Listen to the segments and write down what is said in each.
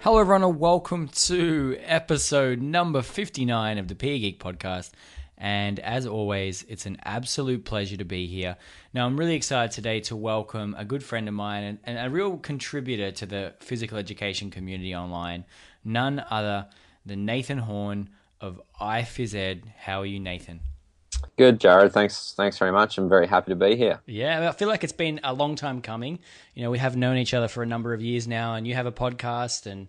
Hello everyone and welcome to episode number 59 of the PE Geek Podcast. And as always, it's an absolute pleasure to be here. Now, I'm really excited today to welcome a good friend of mine and a real contributor to the physical education community online, none other than Nathan Horne of PhysED. How are you, Nathan? Good, Jared. Thanks very much. I'm very happy to be here. Yeah, I feel like it's been a long time coming. You know, we have known each other for a number of years now, and you have a podcast, and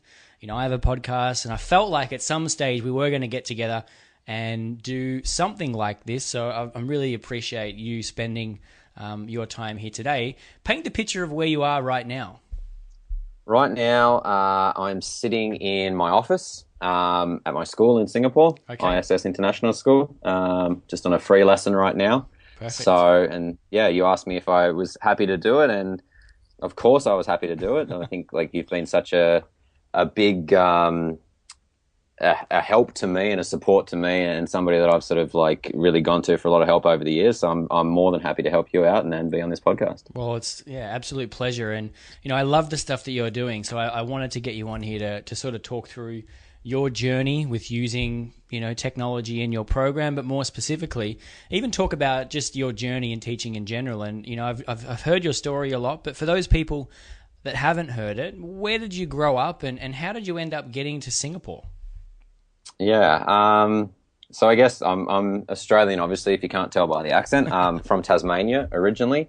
I have a podcast, and I felt like at some stage we were going to get together and do something like this. So I really appreciate you spending your time here today. Paint the picture of where you are right now. Right now, I'm sitting in my office at my school in Singapore, Okay. ISS International School, just on a free lesson right now. Perfect. So, and yeah, you asked me if I was happy to do it, and of course I was happy to do it. And I think like you've been such a big a help to me and a support to me, and somebody that I've sort of like really gone to for a lot of help over the years. So I'm more than happy to help you out and be on this podcast. Well, it's absolute pleasure, and I love the stuff that you're doing. So I wanted to get you on here to sort of talk through your journey with using technology in your program, but more specifically, even talk about just your journey in teaching in general. And I've heard your story a lot, but for those people that haven't heard it, where did you grow up, and how did you end up getting to Singapore? Yeah. So I guess I'm Australian, obviously, if you can't tell by the accent. From Tasmania originally.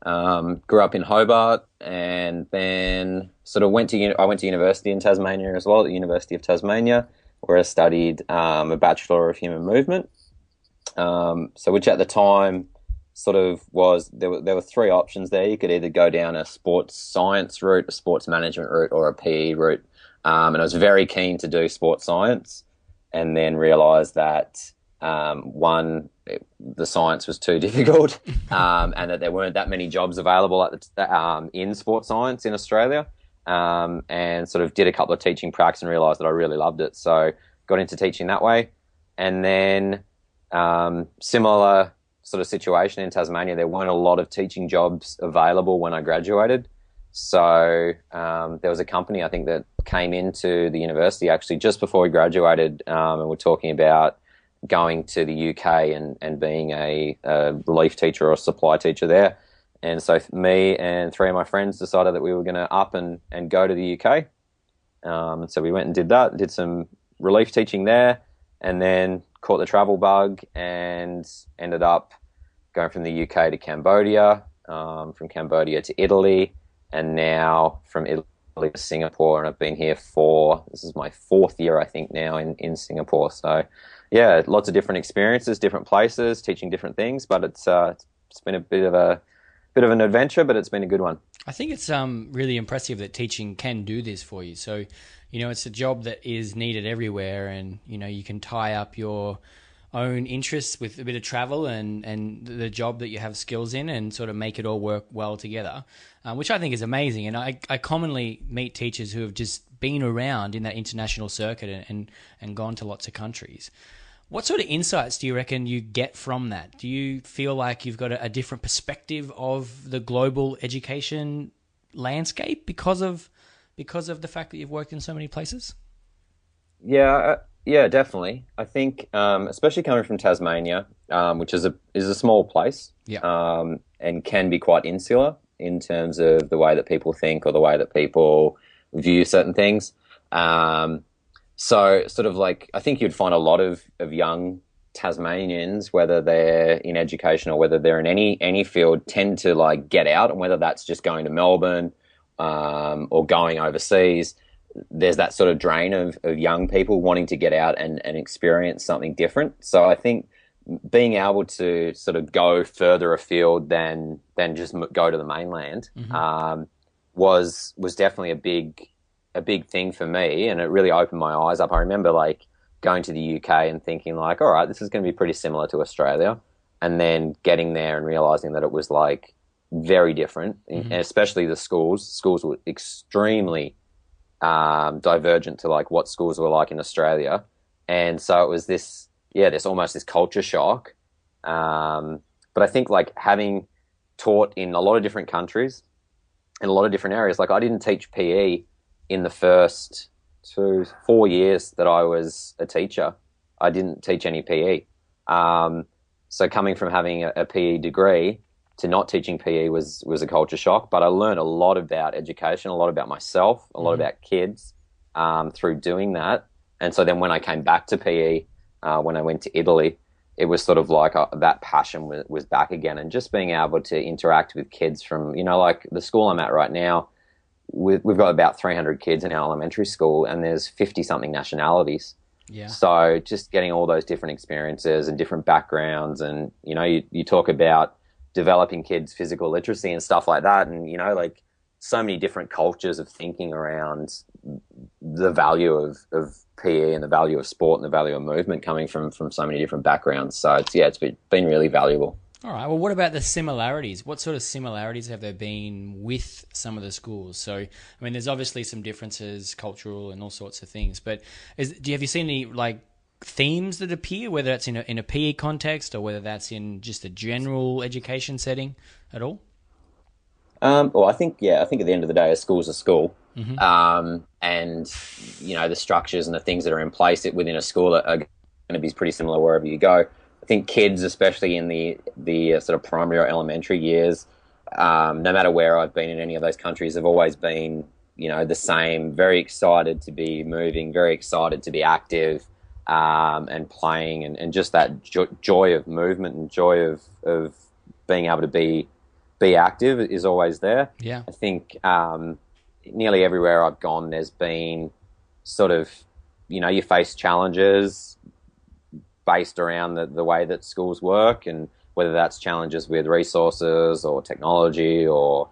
Grew up in Hobart, and then sort of I went to university in Tasmania as well, at the University of Tasmania, where I studied a Bachelor of Human Movement. So which at the time sort of was, there were three options there. You could either go down a sports science route, a sports management route, or a PE route. And I was very keen to do sports science, and then realised that the science was too difficult, and that there weren't that many jobs available in sports science in Australia, and sort of did a couple of teaching pracs and realised that I really loved it. So got into teaching that way, and then similar sort of situation in Tasmania. There weren't a lot of teaching jobs available when I graduated. So there was a company, I think, that came into the university actually just before we graduated, and we're talking about going to the UK and being a relief teacher or a supply teacher there. And so me and three of my friends decided that we were going to up and go to the UK. And so we went and did that, did some relief teaching there, and then caught the travel bug and ended up going from the UK to Cambodia, from Cambodia to Italy, and now from Italy to Singapore. And I've been here this is my fourth year, I think, now in Singapore. So yeah, lots of different experiences, different places, teaching different things, but it's been a bit of an adventure, but it's been a good one. I think it's really impressive that teaching can do this for you. So, it's a job that is needed everywhere, and you can tie up your own interests with a bit of travel and the job that you have skills in, and sort of make it all work well together, which I think is amazing. And I commonly meet teachers who have just been around in that international circuit and gone to lots of countries. What sort of insights do you reckon you get from that? Do you feel like you've got a different perspective of the global education landscape because of the fact that you've worked in so many places? Yeah, definitely. I think, especially coming from Tasmania, which is a small place, Yeah. And can be quite insular in terms of the way that people think or the way that people view certain things. So sort of like, I think you'd find a lot of young Tasmanians, whether they're in education or whether they're in any field, tend to like get out, and whether that's just going to Melbourne or going overseas, there's that sort of drain of young people wanting to get out and experience something different. So I think being able to sort of go further afield than just go to the mainland, Mm-hmm. Was definitely a big thing for me, and it really opened my eyes up. I remember like going to the UK and thinking like, all right, this is going to be pretty similar to Australia, and then getting there and realizing that it was like very different, Mm-hmm. and especially the schools. Schools were extremely divergent to like what schools were like in Australia, and so it was this almost this culture shock. But I think like having taught in a lot of different countries in a lot of different areas, like I didn't teach PE in the first 4 years that I was a teacher, I didn't teach any PE. So coming from having a PE degree to not teaching PE was a culture shock, but I learned a lot about education, a lot about myself, a lot about kids through doing that. And so then when I came back to PE, when I went to Italy, it was sort of like that passion was back again, and just being able to interact with kids from, like the school I'm at right now, we've got about 300 kids in our elementary school, and there's 50-something nationalities. Yeah. So just getting all those different experiences and different backgrounds, and, you talk about developing kids' physical literacy and stuff like that, and, like so many different cultures of thinking around the value of PE and the value of sport and the value of movement coming from so many different backgrounds. So it's been really valuable. All right. Well, what about the similarities? What sort of similarities have there been with some of the schools? So, I mean, there's obviously some differences, cultural and all sorts of things. But have you seen any like themes that appear, whether that's in a PE context or whether that's in just a general education setting at all? Well, I think at the end of the day, a school's a school. Mm-hmm. And, the structures and the things that are in place within a school are going to be pretty similar wherever you go. I think kids, especially in the sort of primary or elementary years, no matter where I've been in any of those countries, have always been, the same, very excited to be moving, very excited to be active, and playing, and just that joy of movement and joy of being able to be active is always there. Yeah. I think nearly everywhere I've gone, there's been sort of, you face challenges based around the way that schools work, and whether that's challenges with resources or technology or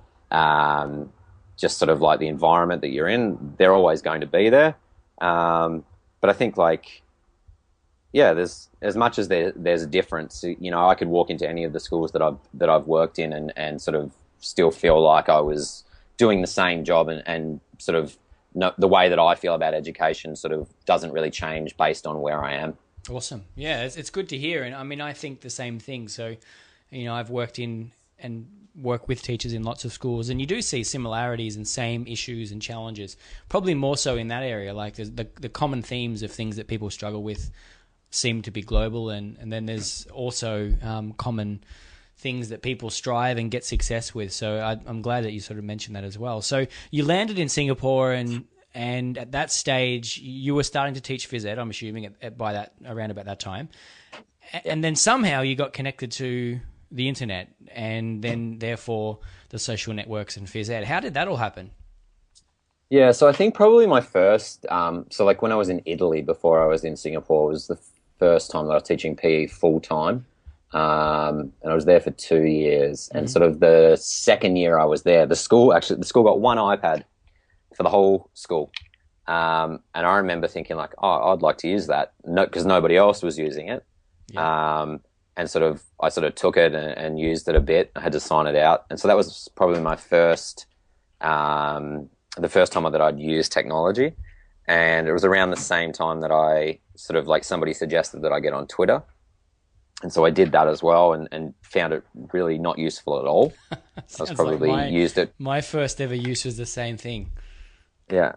just sort of like the environment that you're in, they're always going to be there. But I think there's as much as there's a difference. I could walk into any of the schools that I've worked in and sort of still feel like I was doing the same job, and sort of the way that I feel about education sort of doesn't really change based on where I am. Awesome. Yeah, it's good to hear. And I mean, I think the same thing. So, I've worked in and work with teachers in lots of schools, and you do see similarities and same issues and challenges, probably more so in that area. Like the common themes of things that people struggle with seem to be global, and then there's also common things that people strive and get success with. So I'm glad that you sort of mentioned that as well. So you landed in Singapore, and at that stage you were starting to teach PhysED, I'm assuming, around about that time, and then somehow you got connected to the internet, and then therefore the social networks and PhysED. How did that all happen? Yeah, so I think probably my first, so like when I was in Italy before I was in Singapore, was the first time that I was teaching PE full time. And I was there for 2 years. And sort of the second year I was there, the school got one iPad for the whole school. And I remember thinking like, oh, I'd like to use that. No, because nobody else was using it. Yeah. And I took it and used it a bit. I had to sign it out. And so that was probably my first, the first time that I'd used technology. And it was around the same time that I sort of like somebody suggested that I get on Twitter. And so I did that as well, and found it really not useful at all. I was probably used it. My first ever use was the same thing. Yeah.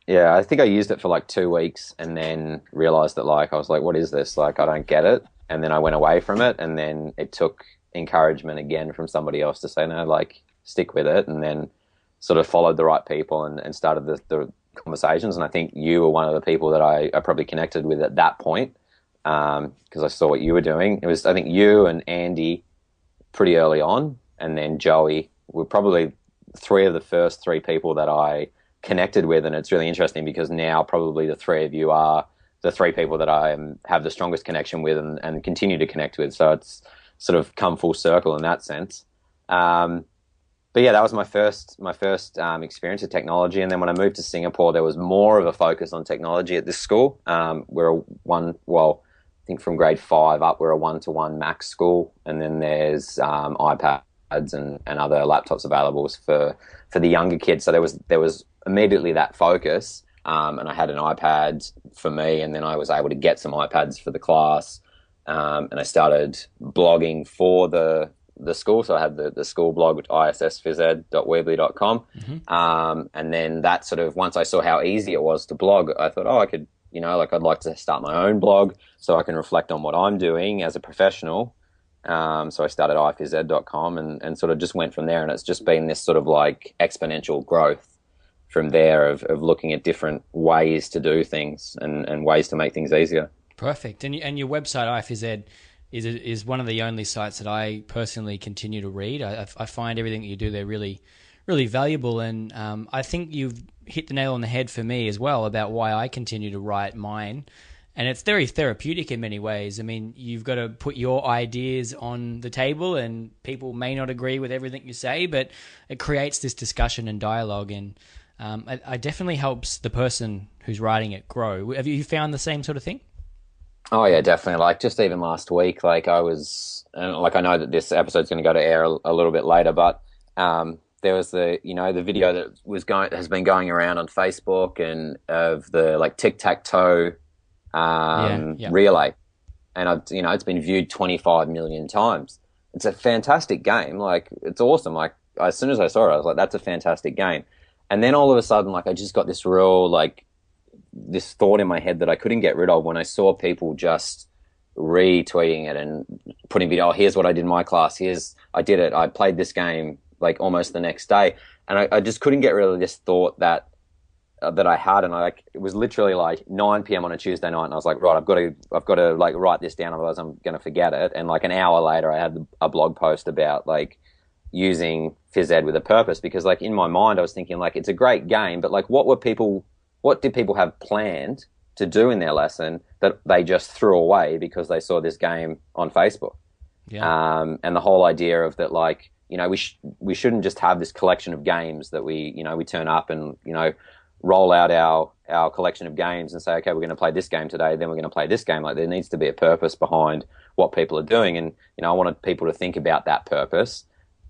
Yeah, I think I used it for like 2 weeks and then realized that I was like, what is this? Like, I don't get it. And then I went away from it, and then it took encouragement again from somebody else to say, no, like, stick with it, and then sort of followed the right people and started the conversations. And I think you were one of the people that I probably connected with at that point, because I saw what you were doing. It was, I think, you and Andy pretty early on, and then Joey were probably three of the first three people that I connected with. And it's really interesting because now probably the three of you are the three people that I have the strongest connection with and continue to connect with. So it's sort of come full circle in that sense. But yeah, that was my first experience with technology. And then when I moved to Singapore, there was more of a focus on technology at this school. I think from grade 5 up, we're a 1-to-1 max school. And then there's iPads and other laptops available for the younger kids. So there was immediately that focus. And I had an iPad for me, and then I was able to get some iPads for the class. And I started blogging for the the school. So I had the school blog, issphysed.weebly.com. And then that sort of, once I saw how easy it was to blog, I thought, I could, I'd like to start my own blog so I can reflect on what I'm doing as a professional. So I started iphysed.com and sort of just went from there. And it's just been this sort of like exponential growth from there of looking at different ways to do things and ways to make things easier. Perfect. And your website, iPhysEd, is one of the only sites that I personally continue to read. I find everything that you do there really, really valuable. And I think you've hit the nail on the head for me as well about why I continue to write mine. And it's very therapeutic in many ways. I mean, you've got to put your ideas on the table, and people may not agree with everything you say, but it creates this discussion and dialogue, and it definitely helps the person who's writing it grow. Have you found the same sort of thing? Oh yeah, definitely. Like just even last week, like I was, like I know that this episode's going to go to air a little bit later, but there was the video that has been going around on Facebook and of the like tic-tac-toe relay, and it's been viewed 25 million times. It's a fantastic game. Like it's awesome. Like as soon as I saw it, I was like, that's a fantastic game. And then all of a sudden, like I just got this real like this thought in my head that I couldn't get rid of when I saw people just retweeting it and putting video. Oh, here's what I did in my class. I did it. I played this game like almost the next day, and I just couldn't get rid of this thought that I had. And it was literally like 9 p.m. on a Tuesday night, and I was like, right, I've got to like write this down, otherwise I'm going to forget it. And like an hour later, I had a blog post about like using PhysEd with a purpose, because like in my mind I was thinking like it's a great game, but like what did people have planned to do in their lesson that they just threw away because they saw this game on Facebook? And the whole idea of that, like, we shouldn't just have this collection of games that we turn up and roll out our collection of games and say, okay, we're going to play this game today, then we're going to play this game. Like there needs to be a purpose behind what people are doing, and I wanted people to think about that purpose.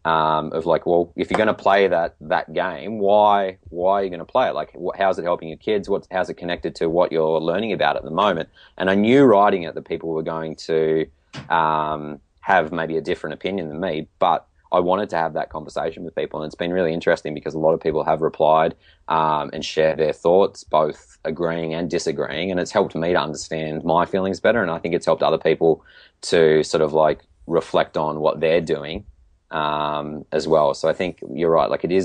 Of like, well, if you're going to play that game, why are you going to play it? Like, how's it helping your kids? How's it connected to what you're learning about at the moment? And I knew writing it that people were going to have maybe a different opinion than me, but I wanted to have that conversation with people. And it's been really interesting because a lot of people have replied and shared their thoughts, both agreeing and disagreeing. And it's helped me to understand my feelings better. And I think it's helped other people to sort of like reflect on what they're doing as well. So I think you're right. Like I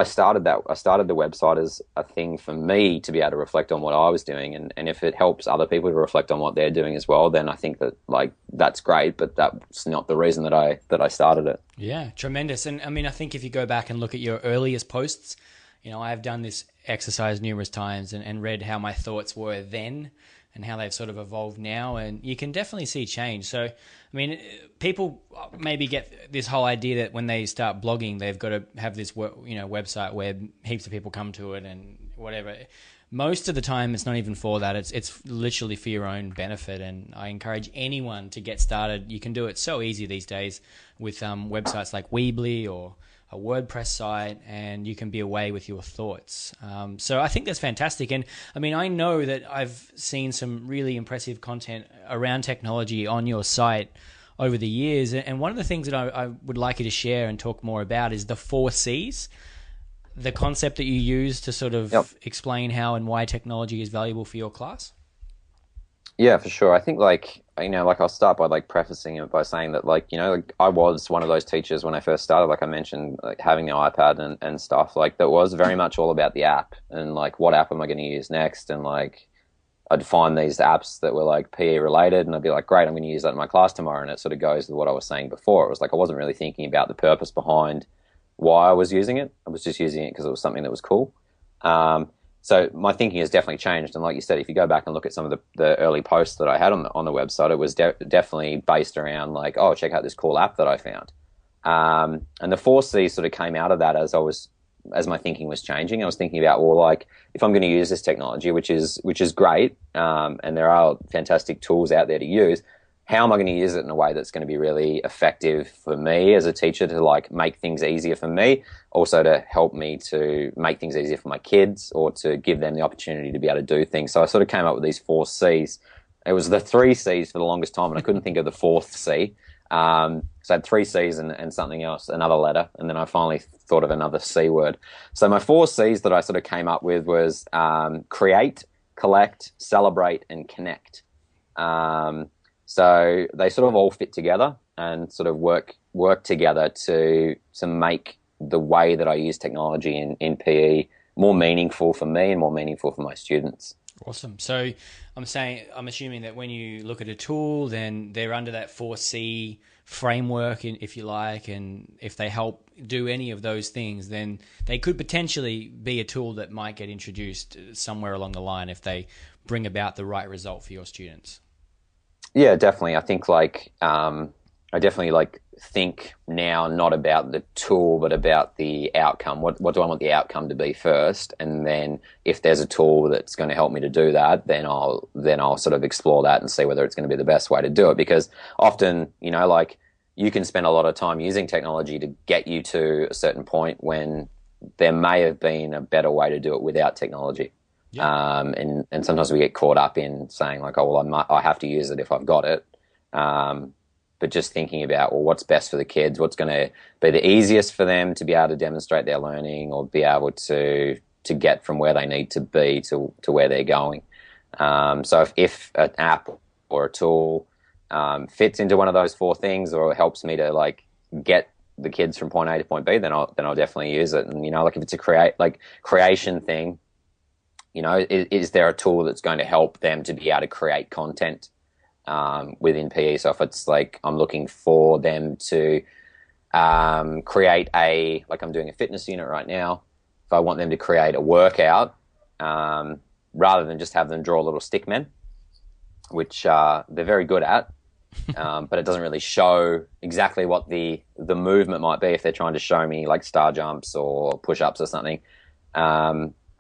started the website as a thing for me to be able to reflect on what I was doing. And if it helps other people to reflect on what they're doing as well, then I think that like, that's great, but that's not the reason that I started it. Yeah. Tremendous. And I mean, I think if you go back and look at your earliest posts, I've done this exercise numerous times and read how my thoughts were then and how they've sort of evolved now, and you can definitely see change. So, I mean, people maybe get this whole idea that when they start blogging, they've got to have this website where heaps of people come to it and whatever. Most of the time, it's not even for that. It's literally for your own benefit, and I encourage anyone to get started. You can do it so easy these days with websites like Weebly or a WordPress site, and you can be away with your thoughts. So I think that's fantastic. And I mean, I know that I've seen some really impressive content around technology on your site over the years. And one of the things that I would like you to share and talk more about is the 4C's, the concept that you use to sort of explain how and why technology is valuable for your class. Yeah, for sure. I think I'll start by like prefacing it by saying that I was one of those teachers when I first started, like I mentioned, like having the iPad and stuff, like that was very much all about the app and like what app am I going to use next. And like I'd find these apps that were like PE related and I'd be like, great, I'm going to use that in my class tomorrow. And it sort of goes with what I was saying before. It was like I wasn't really thinking about the purpose behind why I was using it. I was just using it because it was something that was cool. So my thinking has definitely changed. And like you said, if you go back and look at some of the early posts that I had on the website, it was definitely based around like, oh, check out this cool app that I found. And the 4C's sort of came out of that as my thinking was changing. I was thinking about, well, like if I'm going to use this technology, which is great, and there are fantastic tools out there to use, how am I going to use it in a way that's going to be really effective for me as a teacher to like make things easier for me, also to help me to make things easier for my kids or to give them the opportunity to be able to do things. So I sort of came up with these 4C's. It was the 3 C's for the longest time and I couldn't think of the 4th C. So I had 3 C's and something else, another letter, and then I finally thought of another C word. So my 4 C's that I sort of came up with was create, collect, celebrate, and connect. So they sort of all fit together and sort of work together to make the way that I use technology in PE more meaningful for me and more meaningful for my students. Awesome. So I'm assuming that when you look at a tool, then they're under that 4C framework, if you like, and if they help do any of those things, then they could potentially be a tool that might get introduced somewhere along the line if they bring about the right result for your students. Yeah, definitely. I think I definitely think now not about the tool but about the outcome. What do I want the outcome to be first, and then if there's a tool that's going to help me to do that, then I'll sort of explore that and see whether it's going to be the best way to do it. Because often, you can spend a lot of time using technology to get you to a certain point when there may have been a better way to do it without technology. Yeah. And sometimes we get caught up in saying I have to use it if I've got it. But just thinking about, what's best for the kids, what's going to be the easiest for them to be able to demonstrate their learning or be able to get from where they need to be to where they're going. So if an app or a tool fits into one of those 4 things, or helps me to get the kids from point A to point B, then I'll definitely use it. And if it's a creation thing, is there a tool that's going to help them to be able to create content within PE? So if it's I'm looking for them to create I'm doing a fitness unit right now, if I want them to create a workout, rather than just have them draw little stick men, which they're very good at, but it doesn't really show exactly what the movement might be if they're trying to show me star jumps or push-ups or something.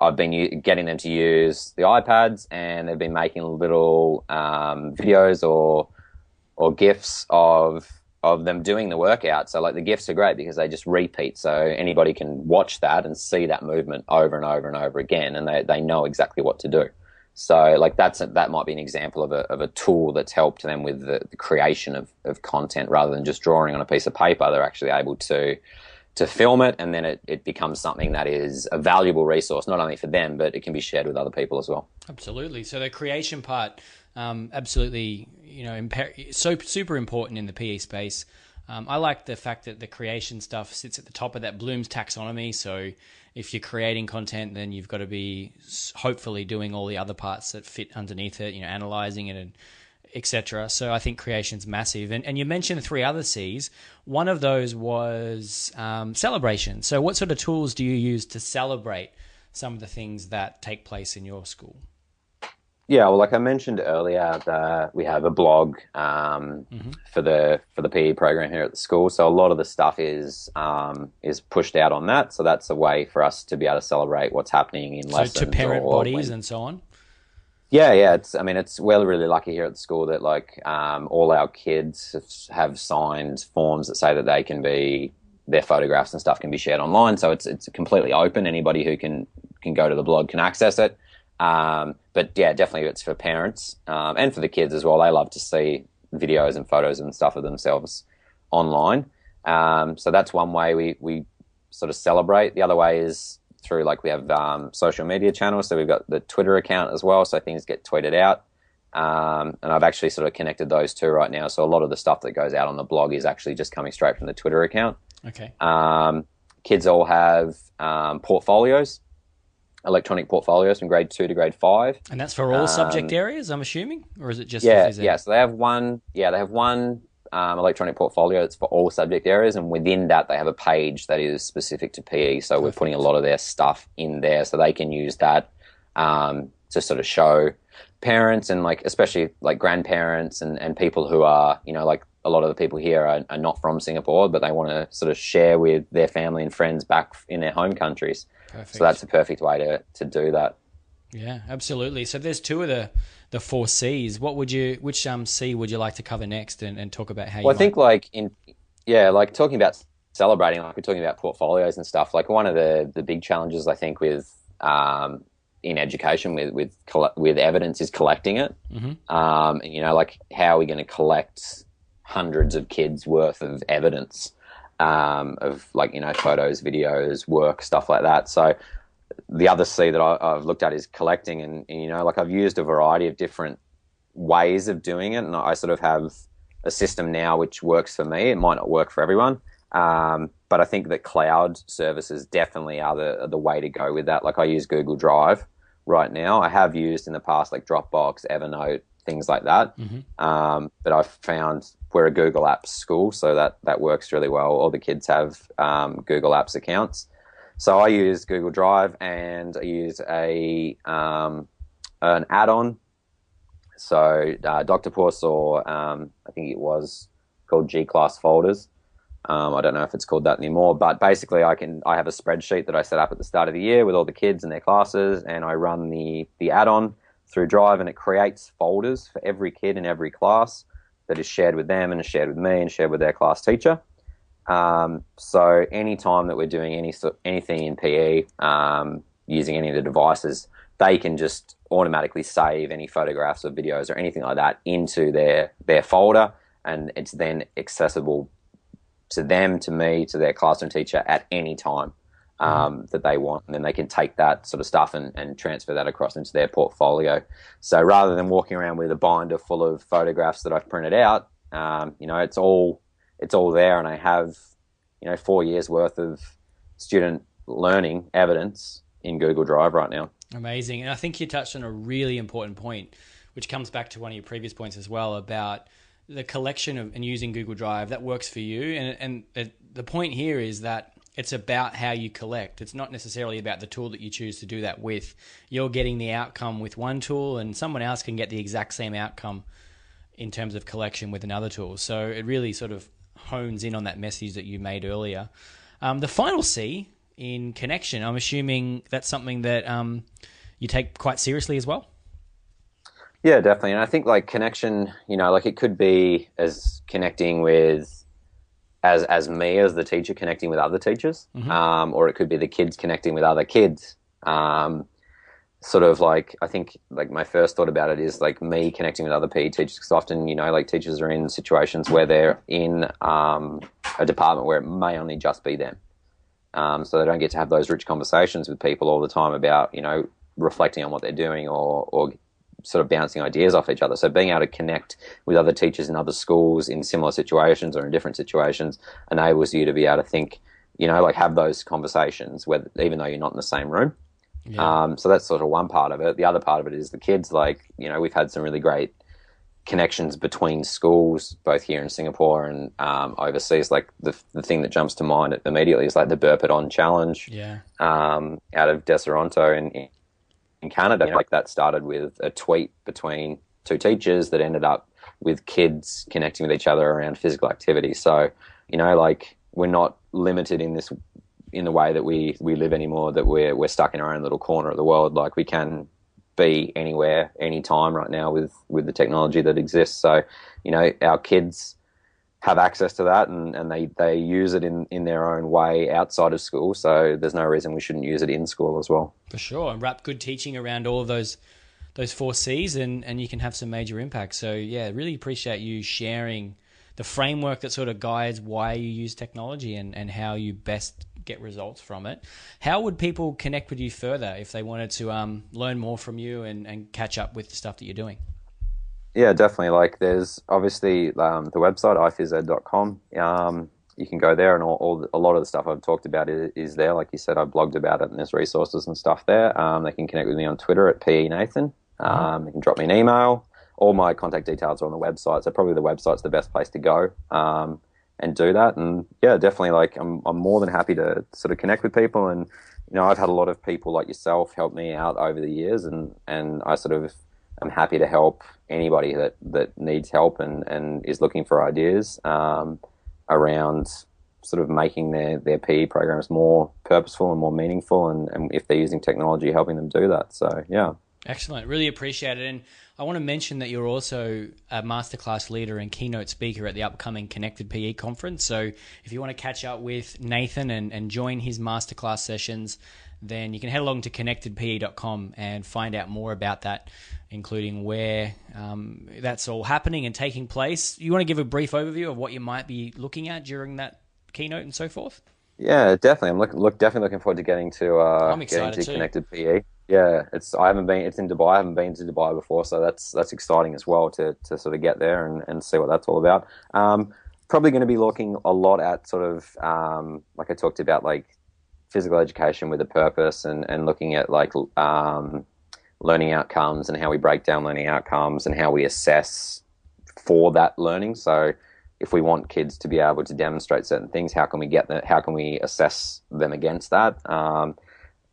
I've been getting them to use the iPads, and they've been making little videos or GIFs of them doing the workout. So the GIFs are great because they just repeat. So anybody can watch that and see that movement over and over and over again, and they know exactly what to do. So that might be an example of a tool that's helped them with the creation of content rather than just drawing on a piece of paper. They're actually able to film it, and then it becomes something that is a valuable resource, not only for them, but it can be shared with other people as well. Absolutely. So the creation part, absolutely, super important in the PE space. I like the fact that the creation stuff sits at the top of that Bloom's taxonomy. So if you're creating content, then you've got to be hopefully doing all the other parts that fit underneath it, analyzing it and etc. So I think creation's massive. And you mentioned 3 other C's. One of those was celebration. So what sort of tools do you use to celebrate some of the things that take place in your school? Yeah, well, like I mentioned earlier, we have a blog for the PE program here at the school. So a lot of the stuff is pushed out on that. So that's a way for us to be able to celebrate what's happening in lessons. So to parent bodies and so on? Yeah. We're really lucky here at the school that all our kids have signed forms that say that their photographs and stuff can be shared online. So it's completely open. Anybody who can go to the blog can access it. But yeah, definitely it's for parents and for the kids as well. They love to see videos and photos and stuff of themselves online. So that's one way we sort of celebrate. The other way is through we have social media channels. So we've got the Twitter account as well. So things get tweeted out. And I've actually sort of connected those two right now. So a lot of the stuff that goes out on the blog is actually just coming straight from the Twitter account. Okay. Kids all have portfolios. Electronic portfolios from grade 2 to grade 5. And that's for all subject areas, I'm assuming? Or is it just for phys ed? Yeah, so they have one electronic portfolio that's for all subject areas, and within that they have a page that is specific to PE. So We're putting a lot of their stuff in there so they can use that to sort of show parents and especially grandparents and people who are, a lot of the people here are not from Singapore, but they want to sort of share with their family and friends back in their home countries. Perfect. So that's a perfect way to do that. Yeah, absolutely. So there's 2 of the 4 C's. Which C would you like to cover next and talk about how? Well, I think talking about celebrating, we're talking about portfolios and stuff. One of the big challenges I think with in education with evidence is collecting it. Mm-hmm. And how are we going to collect hundreds of kids worth of evidence, of like, you know, photos, videos, work, stuff like that. So the other C that I've looked at is collecting, and, you know, like I've used a variety of different ways of doing it, and I sort of have a system now which works for me. It might not work for everyone, but I think that cloud services definitely are the way to go with that. Like I use Google Drive right now. I have used in the past like Dropbox, Evernote, things like that. But I've found we're a Google Apps school, so that works really well. All the kids have Google Apps accounts. So I use Google Drive, and I use an add-on. So Doctopus, or I think it was called G-Class Folders. I don't know if it's called that anymore, but basically I have a spreadsheet that I set up at the start of the year with all the kids and their classes, and I run the add-on through Drive, and it creates folders for every kid in every class that is shared with them and is shared with me and shared with their class teacher. So any time that we're doing anything in PE, using any of the devices, they can just automatically save any photographs or videos or anything like that into their folder, and it's then accessible to them, to me, to their classroom teacher at any time that they want. And then they can take that sort of stuff and transfer that across into their portfolio. So rather than walking around with a binder full of photographs that I've printed out, you know, it's all there, and I have, you know, 4 years worth of student learning evidence in Google Drive right now. Amazing. And I think you touched on a really important point, which comes back to one of your previous points as well, about the collection of and using Google Drive that works for you. And the point here is that it's about how you collect. It's not necessarily about the tool that you choose to do that with. You're getting the outcome with one tool, and someone else can get the exact same outcome in terms of collection with another tool. So it really sort of hones in on that message that you made earlier. The final C in connection, I'm assuming that's something that you take quite seriously as well? Yeah, definitely. And I think like connection, you know, like it could be as connecting with, as me as the teacher connecting with other teachers, or it could be the kids connecting with other kids. Sort of like, I think like my first thought about it is like me connecting with other PE teachers, because often, you know, like teachers are in situations where they're in a department where it may only just be them. So they don't get to have those rich conversations with people all the time about, you know, reflecting on what they're doing or sort of bouncing ideas off each other. So being able to connect with other teachers in other schools in similar situations or in different situations enables you to be able to think, you know, like have those conversations where, even though you're not in the same room. Yeah. So that's sort of one part of it. The other part of it is the kids, like, you know, we've had some really great connections between schools, both here in Singapore and overseas. Like the thing that jumps to mind immediately is like the Burp It On challenge, out of Deseronto in Canada. You know, like that started with a tweet between two teachers that ended up with kids connecting with each other around physical activity. So, you know, like we're not limited in the way that we live anymore, that we're stuck in our own little corner of the world. Like we can be anywhere, anytime right now with the technology that exists. So, you know, our kids have access to that, and they use it in their own way outside of school. So there's no reason we shouldn't use it in school as well. For sure. And wrap good teaching around all of those 4C's and you can have some major impact. So yeah, really appreciate you sharing the framework that sort of guides why you use technology and how you best get results from it. How would people connect with you further if they wanted to learn more from you and catch up with the stuff that you're doing? Yeah, definitely. Like there's obviously the website, PhysED.com. You can go there, and a lot of the stuff I've talked about is there. Like you said, I blogged about it, and there's resources and stuff there. They can connect with me on Twitter at PE Nathan. They can drop me an email. All my contact details are on the website, so probably the website's the best place to go and do that. And yeah, definitely, like I'm more than happy to sort of connect with people. And you know, I've had a lot of people like yourself help me out over the years, and I sort of am happy to help anybody that needs help and is looking for ideas around sort of making their PE programs more purposeful and more meaningful, and if they're using technology, helping them do that. So yeah. Excellent. Really appreciate it. And I want to mention that you're also a masterclass leader and keynote speaker at the upcoming Connected PE conference. So if you want to catch up with Nathan and join his masterclass sessions, then you can head along to connectedpe.com and find out more about that, including where that's all happening and taking place. You want to give a brief overview of what you might be looking at during that keynote and so forth? Yeah, definitely. I'm definitely looking forward to getting to I'm excited too. Connected PE. Yeah, it's in Dubai. I haven't been to Dubai before, so that's exciting as well to sort of get there and see what that's all about. Probably going to be looking a lot at sort of like I talked about, like physical education with a purpose, and looking at like learning outcomes and how we break down learning outcomes and how we assess for that learning. So if we want kids to be able to demonstrate certain things, how can we get that? How can we assess them against that? A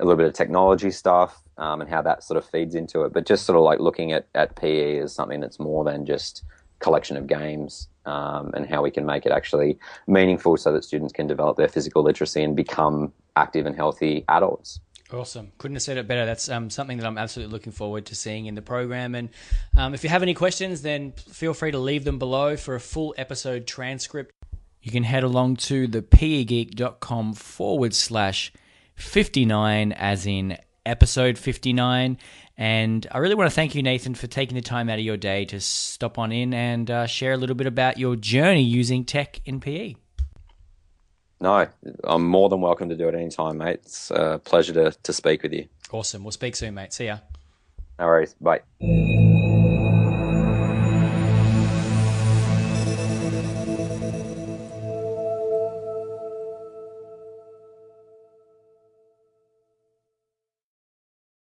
little bit of technology stuff and how that sort of feeds into it. But just sort of like looking at PE as something that's more than just collection of games, and how we can make it actually meaningful so that students can develop their physical literacy and become active and healthy adults. Awesome. Couldn't have said it better. That's something that I'm absolutely looking forward to seeing in the program. And if you have any questions, then feel free to leave them below for a full episode transcript. You can head along to the pegeek.com/59, as in episode 59. And I really want to thank you, Nathan, for taking the time out of your day to stop on in and share a little bit about your journey using tech in PE. No, I'm more than welcome to do it anytime, mate. It's a pleasure to speak with you. Awesome. We'll speak soon, mate. See ya. No worries. Bye.